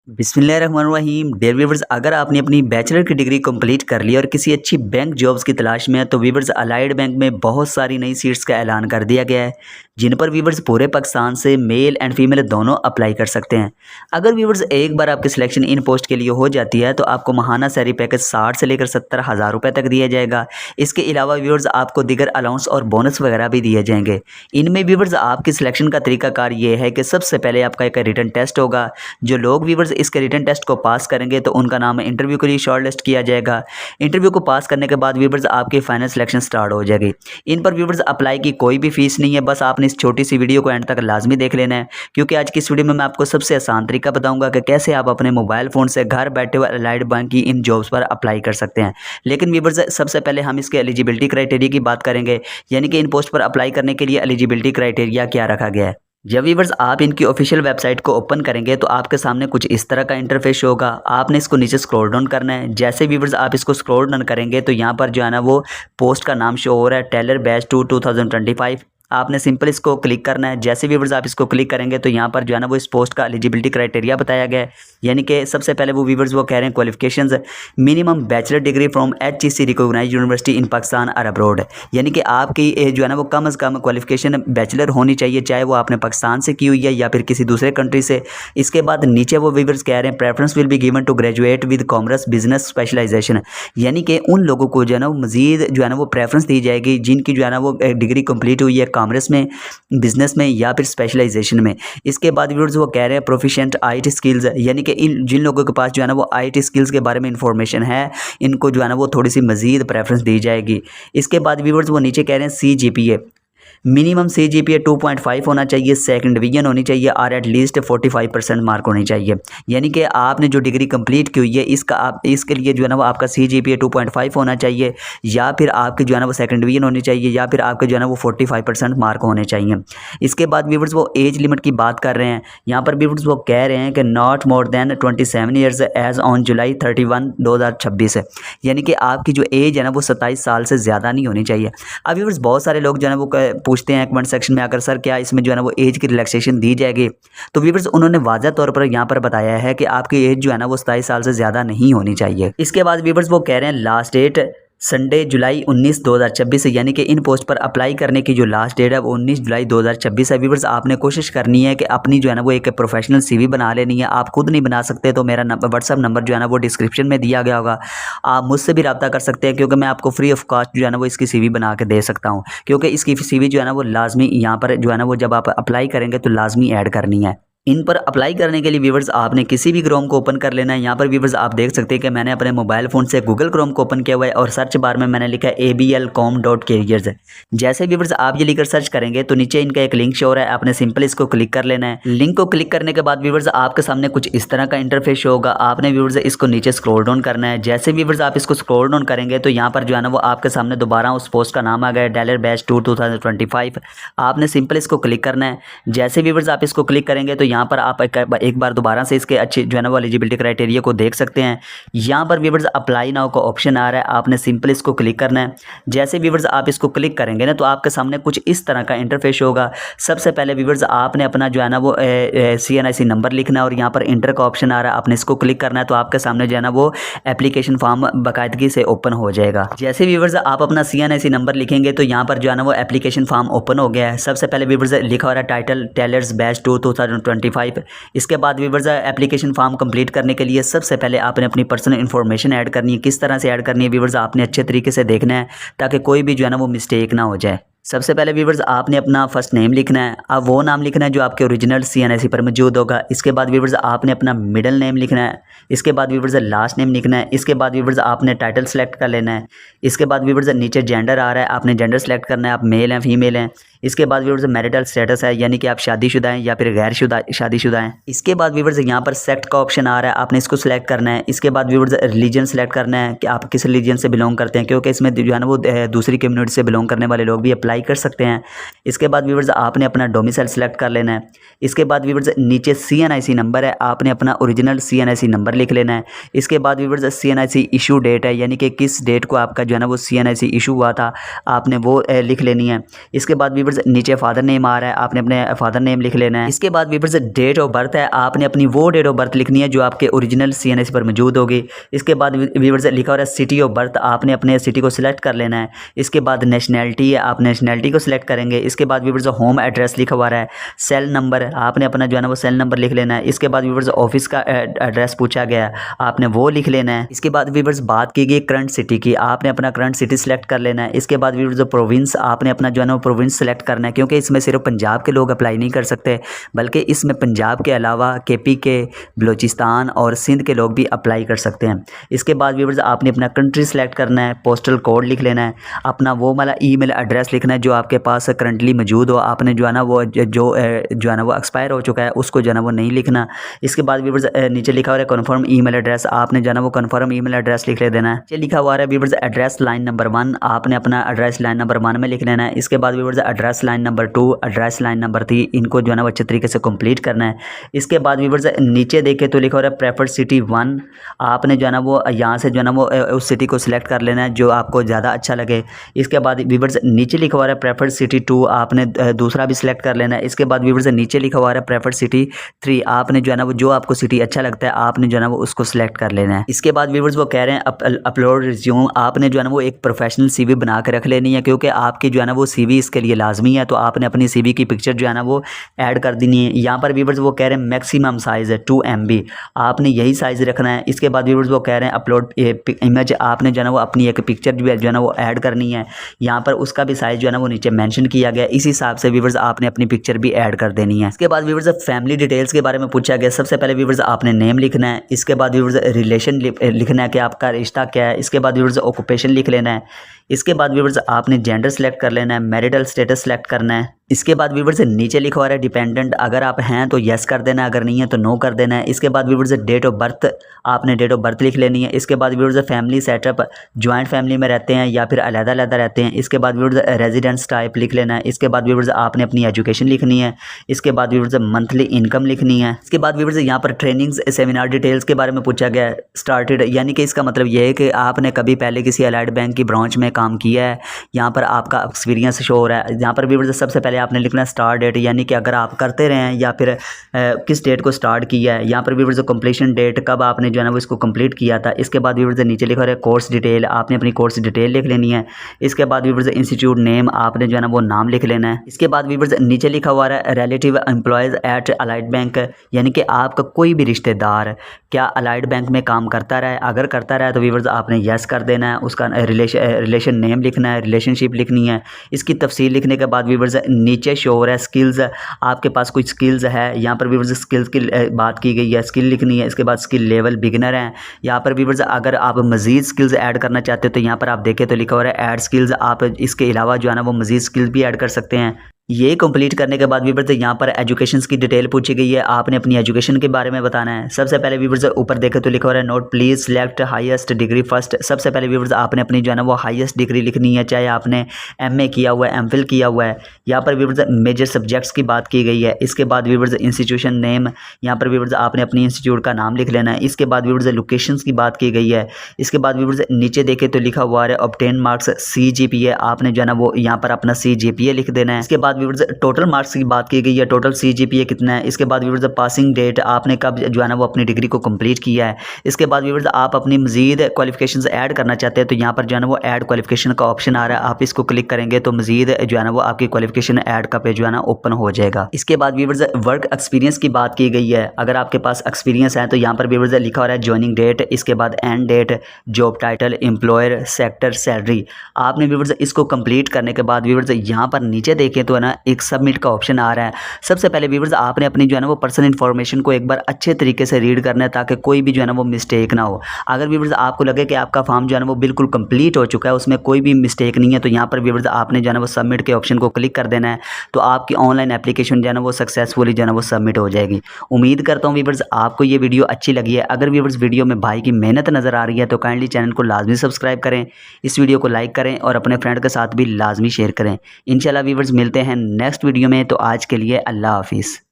बिस्मिल्लाहिर्रहमानिर्रहीम। Dear viewers, अगर आपने अपनी बैचलर की डिग्री कंप्लीट कर ली और किसी अच्छी बैंक जॉब्स की तलाश में है तो व्यूवर्स अलाइड बैंक में बहुत सारी नई सीट्स का ऐलान कर दिया गया है, जिन पर व्यूवर्स पूरे पाकिस्तान से मेल एंड फीमेल दोनों अप्लाई कर सकते हैं। अगर व्यूवर्स एक बार आपकी सिलेक्शन इन पोस्ट के लिए हो जाती है तो आपको माहाना सैलरी पैकेज 60 से लेकर 70,000 रुपये तक दिया जाएगा। इसके अलावा व्यूवर्स आपको दीगर अलाउंस और बोनस वगैरह भी दिए जाएंगे। इनमें व्यूवर्स आपकी सिलेक्शन का तरीकाकार ये है कि सबसे पहले आपका एक रिटन टेस्ट होगा। जो लोग व्यूवर्स इसके रिटन टेस्ट को पास करेंगे तो उनका नाम इंटरव्यू के लिए शॉर्टलिस्ट किया जाएगा। इंटरव्यू को पास करने के बाद व्यूवर्स आपकी फाइनल सिलेक्शन स्टार्ट हो जाएगी। इन पर व्यूवर्स अप्लाई की कोई भी फीस नहीं है, बस आपने इस छोटी सी वीडियो को एंड तक लाजमी देख लेना है, क्योंकि आज की इस वीडियो में मैं आपको सबसे आसान तरीका बताऊंगा कि कैसे आप अपने मोबाइल फ़ोन से घर बैठे हुए अलाइड बैंक की इन जॉब्स पर अप्लाई कर सकते हैं। लेकिन व्यूवर्स सबसे पहले हम इसके एलिजिबिलिटी क्राइटेरिया की बात करेंगे, यानी कि इन पोस्ट पर अप्लाई करने के लिए एलिजिबिलिटी क्राइटेरिया क्या रखा गया है। जब व्यूवर्स आप इनकी ऑफिशियल वेबसाइट को ओपन करेंगे तो आपके सामने कुछ इस तरह का इंटरफेस होगा। आपने इसको नीचे स्क्रॉल डाउन करना है। जैसे व्यूवर्स आप इसको स्क्रॉल डाउन करेंगे तो यहाँ पर जो है ना वो पोस्ट का नाम शो हो रहा है, टेलर बैच 2 2025। आपने सिंपल इसको क्लिक करना है। जैसे व्यूवर्स आप इसको क्लिक करेंगे तो यहाँ पर जो है ना वो इस पोस्ट का एलिजिबिलिटी क्राइटेरिया बताया गया है, यानी कि सबसे पहले वो व्यूवर्स वो कह रहे हैं qualifications minimum bachelor degree from HEC recognised university in Pakistan और अब्रॉड, यानी कि आपकी जो है ना वो कम से कम क्वालिफिकेशन बैचलर होनी चाहिए, चाहे वो आपने पाकिस्तान से की हुई है या फिर किसी दूसरे कंट्री से। इसके बाद नीचे वो व्यूवर्स कह रहे हैं preference will be given to graduate with commerce business specialisation, यानी कि उन लोगों को जो है ना वो मजीद जो है ना वो प्रेफरेंस दी जाएगी जिनकी जो है ना वो डिग्री कंप्लीट हुई है कॉमर्स में, बिजनेस में या फिर स्पेशलाइजेशन में। इसके बाद व्यूअर्स वो कह रहे हैं प्रोफिशिएंट IT स्किल्स, यानी कि इन जिन लोगों के पास जो है ना वो IT स्किल्स के बारे में इंफॉर्मेशन है, इनको जो है ना वो थोड़ी सी मजीद प्रेफरेंस दी जाएगी। इसके बाद व्यूअर्स वो नीचे कह रहे हैं CGPA मिनिमम CGPA 2.5 होना चाहिए, सेकंड डिवीजन होनी चाहिए और एटलीस्ट 45% मार्क होनी चाहिए, यानी कि आपने जो डिग्री कंप्लीट की हुई है इसके लिए जो है ना वो आपका CGPA 2.5 होना चाहिए, या फिर आपकी जो है ना वो सेकंड डिवीजन होनी चाहिए, या फिर आपके जो है ना वो 45% मार्क होने चाहिए। इसके बाद व्यूवर्स वो एज लिमिट की बात कर रहे हैं। यहाँ पर व्यूवर्स वो कह रहे हैं कि not more than 27 years age on July 31 2026 है, यानी कि आपकी जो एज है ना वो 27 साल से ज़्यादा नहीं होनी चाहिए। अब व्यूवर्स बहुत सारे लोग जो है ना वो पूछते हैं कमेंट सेक्शन में आकर, सर क्या इसमें जो है ना वो एज की रिलैक्सेशन दी जाएगी? तो व्यूवर्स उन्होंने वाज़ह तौर पर यहाँ पर बताया है कि आपकी एज जो है ना वो 27 साल से ज़्यादा नहीं होनी चाहिए। इसके बाद व्यूवर्स वो कह रहे हैं लास्ट डेट संडे जुलाई 19 2026 है, यानी कि इन पोस्ट पर अप्लाई करने की जो लास्ट डेट है वो 19 जुलाई 2026 है। व्यूवर्स आपने कोशिश करनी है कि अपनी जो है ना वो एक प्रोफेशनल CV बना लेनी है। आप खुद नहीं बना सकते तो मेरा व्हाट्सअप नंबर जो है ना वो डिस्क्रिप्शन में दिया गया होगा, आप मुझसे भी रब्ता कर सकते हैं, क्योंकि मैं आपको फ्री ऑफ कॉस्ट जो है ना वो इसकी CV बना के दे सकता हूँ, क्योंकि इसकी CV जो है ना वो लाजमी यहाँ पर जो है ना वो जब आप अप्लाई करेंगे तो लाजमी ऐड करनी है। इन पर अप्लाई करने के लिए व्यूवर्स आपने किसी भी क्रोम को ओपन कर लेना है। यहाँ पर व्यूवर्स आप देख सकते हैं कि मैंने अपने मोबाइल फ़ोन से गूगल क्रोम को ओपन किया हुआ है और सर्च बार में मैंने लिखा है ablcom.careers। जैसे व्यूवर्स आप ये लिखकर सर्च करेंगे तो नीचे इनका एक लिंक शो हो रहा है, आपने सिंपल इसको क्लिक कर लेना है। लिंक को क्लिक करने के बाद व्यूवर्स आपके सामने कुछ इस तरह का इंटरफेस शो होगा। आपने व्यूवर्स इसको नीचे स्क्रॉल डाउन करना है। जैसे व्यूवर्स आप इसको स्क्रॉल डाउन करेंगे तो यहाँ पर जो है ना वो आपके सामने दोबारा उस पोस्ट का नाम आ गया, टेलर बैच 2 2025। आपने सिंपल इसको क्लिक करना है। जैसे व्यूवर्स आप इसको क्लिक करेंगे तो यहाँ पर आप एक बार दोबारा से इसके अच्छे जो है ना वो एलिजिबिलिटी क्राइटेरिया को देख सकते हैं। यहाँ पर व्यूवर्स अप्लाई नाउ का ऑप्शन आ रहा है, आपने सिंपल इसको क्लिक करना है। जैसे व्यूवर्स आप इसको क्लिक करेंगे ना तो आपके सामने कुछ इस तरह का इंटरफेस होगा। सबसे पहले व्यूवर्स आपने अपना जो है ना वो CNIC नंबर लिखना है और यहाँ पर इंटर का ऑप्शन आ रहा है, आपने इसको क्लिक करना है तो आपके सामने जो है ना वो एप्लीकेशन फॉर्म बाकायदगी से ओपन हो जाएगा। जैसे व्यूवर्स आप अपना CNIC नंबर लिखेंगे तो यहाँ पर जो है ना वो एप्लीकेशन फॉर्म ओपन हो गया है। सबसे पहले व्यूवर्स लिखा हो रहा है टाइटल टेलर्स बैच 2 2025। इसके बाद व्यूवर्स एप्लीकेशन फॉर्म कंप्लीट करने के लिए सबसे पहले आपने अपनी पर्सनल इन्फॉर्मेशन ऐड करनी है। किस तरह से ऐड करनी है व्यूवर्स आपने अच्छे तरीके से देखना है ताकि कोई भी जो है ना वो मिस्टेक ना हो जाए। सबसे पहले व्यूवर्स आपने अपना फर्स्ट नेम लिखना है, अब वो नाम लिखना है जो आपके ओरिजिनल CNIC पर मौजूद होगा। इसके बाद व्यूवर्स आपने अपना मिडिल नेम लिखना है। इसके बाद व्यूवर्स लास्ट नेम लिखना है। इसके बाद व्यूवर्स आपने टाइटल सेलेक्ट कर लेना है। इसके बाद व्यूवर्स नीचे जेंडर आ रहा है, आपने जेंडर सेलेक्ट करना है, आप मेल हैं फीमेल हैं। इसके बाद व्यूवर्स मैरिटल स्टेटस है, यानी कि आप शादीशुदा हैं या फिर गैर शादीशुदा हैं। इसके बाद व्यूवर्स यहाँ पर सेक्ट का ऑप्शन आ रहा है, आपने इसको सिलेक्ट करना है। इसके बाद व्यूवर्स रिलीजन सेलेक्ट करना है कि आप किस रिलीजन से बिलोंग करते हैं, क्योंकि इसमें जो है ना वो दूसरी कम्युनिटी से बिलोंग करने वाले लोग भी अप्लाई कर सकते हैं। इसके बाद व्यूवर्स आपने अपना डोमिसाइल सेलेक्ट कर लेना है। इसके बाद व्यूवर्स नीचे CNIC नंबर है, आपने अपना ओरिजिनल CNIC नंबर लिख लेना है। इसके बाद व्यूवर्स CNIC इशू डेट है, यानी कि किस डेट को आपका जो है ना वो CNIC इशू हुआ था, आपने वो लिख लेनी है। इसके बाद वीवर्स नीचे फादर नेम आ रहा है, आपने अपने फादर नेम लिख लेना है। इसके बाद वीवर्स डेट ऑफ बर्थ है, आपने अपनी वो डेट ऑफ बर्थ लिखनी है जो आपके ओरिजिनल CNS पर मौजूद होगी। इसके बाद वीवर्स लिखा हो रहा है सिटी ऑफ बर्थ, आपने अपने सिटी को सिलेक्ट कर लेना है। इसके बाद नेशनैलिटी है, आप नेशनैलिटी को सिलेक्ट करेंगे। इसके बाद वीवर्स होम एड्रेस लिखा हुआ है, सेल नंबर आपने अपना जो है ना वो सेल नंबर लिख लेना है। इसके बाद वीवर्स ऑफिस का एड्रेस पूछा गया है, आपने वो लिख लेना है। इसके बाद वीवर्स बात की गई करंट सिटी की, आपने अपना करंट सिटी सिलेक्ट कर लेना है। इसके बाद वीवर्स प्रोविंस, आपने अपना जो है ना वो प्रोविंस सेलेक्ट करना है, क्योंकि इसमें सिर्फ पंजाब के लोग अप्लाई नहीं कर सकते, बल्कि इसमें पंजाब के अलावा KP के, बलूचिस्तान और सिंध के लोग भी अप्लाई कर सकते हैं। इसके बाद वीवर्स आपने अपना कंट्री सेलेक्ट करना है, पोस्टल कोड लिख लेना है, अपना वो वाला ईमेल एड्रेस लिखना है जो आपके पास करंटली मौजूद हो। आपने जो है ना वो जो है ना वो एक्सपायर हो चुका है उसको जो है ना वो नहीं लिखना। इसके बाद वीवर्स नीचे लिखा हुआ है कन्फर्म ईमेल एड्रेस, आपने जो है ना वो कन्फर्म ईमेल एड्रेस लिख ले देना है। नीचे लिखा हुआ है वीवर्स एड्रेस लाइन नंबर 1, आपने अपना एड्रेस लाइन नंबर 1 में लिख लेना है। इसके बाद viewers address line number 2, address line number 3, इनको जो है ना वो अच्छे तरीके से कंप्लीट करना है। इसके बाद वीवर्स नीचे देखे तो लिखा हो रहा है प्रेफर्ड सिटी 1, आपने जो है ना वो यहाँ से जो है ना वो उस सिटी को सिलेक्ट कर लेना है जो आपको ज़्यादा अच्छा लगे। इसके बाद वीवर्स नीचे लिखा हुआ है प्रेफर्ड सिटी 2, आपने दूसरा भी सिलेक्ट कर लेना है। इसके बाद वीवर्स नीचे लिखा हुआ है प्रेफर्ड सिटी 3, आपने जो है ना वो जो आपको सिटी अच्छा लगता है आपने जो है ना वो उसको सिलेक्ट कर लेना है। इसके बाद वीवर्स वो कह रहे हैं अपलोड रिज्यूम, आपने जो है ना वो एक प्रोफेशनल CV बना के रख लेनी है, क्योंकि आपकी जो है ना वो CV इसके लिए लाजमी है। तो आपने अपनी CV की पिक्चर जो है ना वो ऐड कर देनी है। यहाँ पर वीवर्स वो कह रहे हैं मैक्सिमम साइज़ है 2 MB, आपने यही साइज़ रखना है। इसके बाद वीवर्स वो कह रहे हैं अपलोड इमेज, आपने जो है ना वो अपनी एक पिक्चर जो है ना वो ऐड करनी है। यहाँ पर उसका भी साइज़ जो है ना वो नीचे मेंशन किया गया, इसी हिसाब से वीवर्स आपने अपनी पिक्चर भी ऐड कर देनी है। इसके बाद वीवर्स फैमिली डिटेल्स के बारे में पूछा गया। सबसे पहले वीवर्स आपने नेम लिखना है। इसके बाद वीवर्स रिलेशन लिखना है कि आपका रिश्ता क्या है। इसके बाद वीवर्स ऑक्यूपेशन लिख लेना है। इसके बाद वीवर्स आपने जेंडर सेलेक्ट कर लेना है, मैरिटल स्टेटस सेलेक्ट करना है। इसके बाद वीवर्स नीचे लिखा हुआ है डिपेंडेंट, अगर आप हैं तो येस कर देना है, अगर नहीं है तो नो कर देना है। इसके बाद वीवर्स डेट ऑफ बर्थ, आपने डेट ऑफ बर्थ लिख लेनी है। इसके बाद viewers family setup, joint family में रहते हैं या फिर अलग-अलग रहते हैं। इसके बाद वीवर्स रेजिडेंस टाइप लिख लेना है। इसके बाद वीवर्स आपने अपनी एजुकेशन लिखनी है। इसके बाद वीवर्स मंथली इनकम लिखनी है। इसके बाद वीवर्स यहाँ पर ट्रेनिंग्स सेमिनार डिटेल्स के बारे में पूछा गया है। स्टार्टेड यानी कि इसका मतलब ये है कि आपने कभी पहले किसी अलाइड बैंक की ब्रांच में काम किया है, यहाँ पर आपका एक्सपीरियंस शो हो रहा है। यहाँ पर वीवर्स सबसे पहले आपने लिखना स्टार्ट डेट, यानी कि अगर आप करते रहे हैं या फिर किस डेट को स्टार्ट किया है। यहाँ पर वीवर्स कंप्लीशन डेट, कब आपने जो है ना वो इसको कंप्लीट किया था। इसके बाद वीवर्स नीचे लिखा है कोर्स डिटेल, आपने अपनी कोर्स डिटेल लिख लेनी है। इसके बाद वीवर्स इंस्टीट्यूट नेम, आपने जो है ना वो नाम लिख लेना है। इसके बाद वीवर्स नीचे लिखा हुआ है relative employees at Allied Bank, यानी कि आपका कोई भी रिश्तेदार क्या अलाइड बैंक में काम करता रहा है। अगर करता रहा है तो वीवर्स आपने येस कर देना है। उसका रिलेशन नेम लिखना है, रिलेशनशिप लिखनी है। इसकी तफसील लिखने के बाद वीवर्स नीचे शो हो रहा है स्किल्स, आपके पास कुछ स्किल्स है। यहाँ पर वीवर्स स्किल्स की बात की गई है, स्किल लिखनी है। इसके बाद स्किल लेवल बिगिनर है। यहाँ पर वीवर्स अगर आप मज़ीद स्किल्स ऐड करना चाहते हो तो यहाँ पर आप देखें तो लिखा हो रहा है ऐड स्किल्स, आप इसके अलावा जो है ना वो मज़ीद स्किल्स भी ऐड कर सकते हैं। ये कंप्लीट करने के बाद वीवर्स यहाँ पर एजुकेशन की डिटेल पूछी गई है, आपने अपनी एजुकेशन के बारे में बताना है। सबसे पहले वीवर्स ऊपर देखे तो लिखा हो रहा है note please select highest degree first. सबसे पहले वीवर्स आपने अपनी जो है ना वो हाईएस्ट डिग्री लिखनी है, चाहे आपने MA किया हुआ है, MPhil किया हुआ है। यहाँ पर वीवर्स मेजर सब्जेक्ट्स की बात की गई है। इसके बाद वीवर्स इंस्टीट्यूशन नेम, यहाँ पर वीवर्स आपने अपनी इंस्टीट्यूट का नाम लिख लेना है। इसके बाद वीवर्स लोकेशंस की बात की गई है। इसके बाद वीवर्स नीचे देखे तो लिखा हुआ है ऑब्टेन मार्क्स CGPA, आपने जो है ना वो यहाँ पर अपना CGPA लिख देना है। इसके बाद वीवर्स टोटल मार्क्स की बात की गई है, टोटल CGPA कितना है। इसके बाद वीवर्स पासिंग डेट, आपने कब जो है ना वो अपनी डिग्री को कंप्लीट किया है। इसके बाद वीवर्स आप अपनी मजीद क्वालिफिकेशंस ऐड करना चाहते हैं तो यहाँ पर जो है ना वो ऐड क्वालिफिकेशन का ऑप्शन आ रहा है, आप इसको क्लिक करेंगे तो मजीद जो है ना वो आपकी क्वालिफिकेशन ऐड का पेज जो है ना ओपन हो जाएगा। इसके बाद वीवर्स वर्क एक्सपीरियंस की बात की गई है, अगर आपके पास एक्सपीरियंस है तो यहाँ पर वीवर्स लिखा हो रहा है ज्वाइनिंग डेट, इसके बाद end date, job title, employer, sector, salary. आपने वीवर्स इसको कंप्लीट करने के बाद वीवर्स यहाँ पर नीचे देखें तो है ना एक सबमिट का ऑप्शन आ रहा है। सबसे पहले वीवर्स आपने अपनी जो है ना वो पर्सनल इन्फॉर्मेशन को एक बार अच्छे तरीके से रीड करना है ताकि कोई भी जो है ना वो मिस्टेक ना हो। अगर वीवर्स आपको लगे कि आपका फॉर्म जो है ना वो बिल्कुल कंप्लीट हो चुका है, उसमें कोई भी मिस्टेक नहीं है, तो यहाँ पर वीवर्स आपने जो है ना वो सबमिट के ऑप्शन को क्लिक कर देना है, तो आपकी ऑनलाइन एप्लीकेशन जो है ना वो सक्सेसफुली जो है ना वो सबमिट हो जाएगी। उम्मीद करता हूँ वीवर्स आपको ये वीडियो अच्छी लगी है। अगर वीवर्स वीडियो में भाई की मेहनत नज़र आ रही है तो काइंडली चैनल को लाजमी सब्सक्राइब करें, इस वीडियो को लाइक करें और अपने फ्रेंड के साथ भी लाजमी शेयर करें। इंशाल्लाह वीवर्स मिलते हैं नेक्स्ट वीडियो में, तो आज के लिए अल्लाह हाफिज़।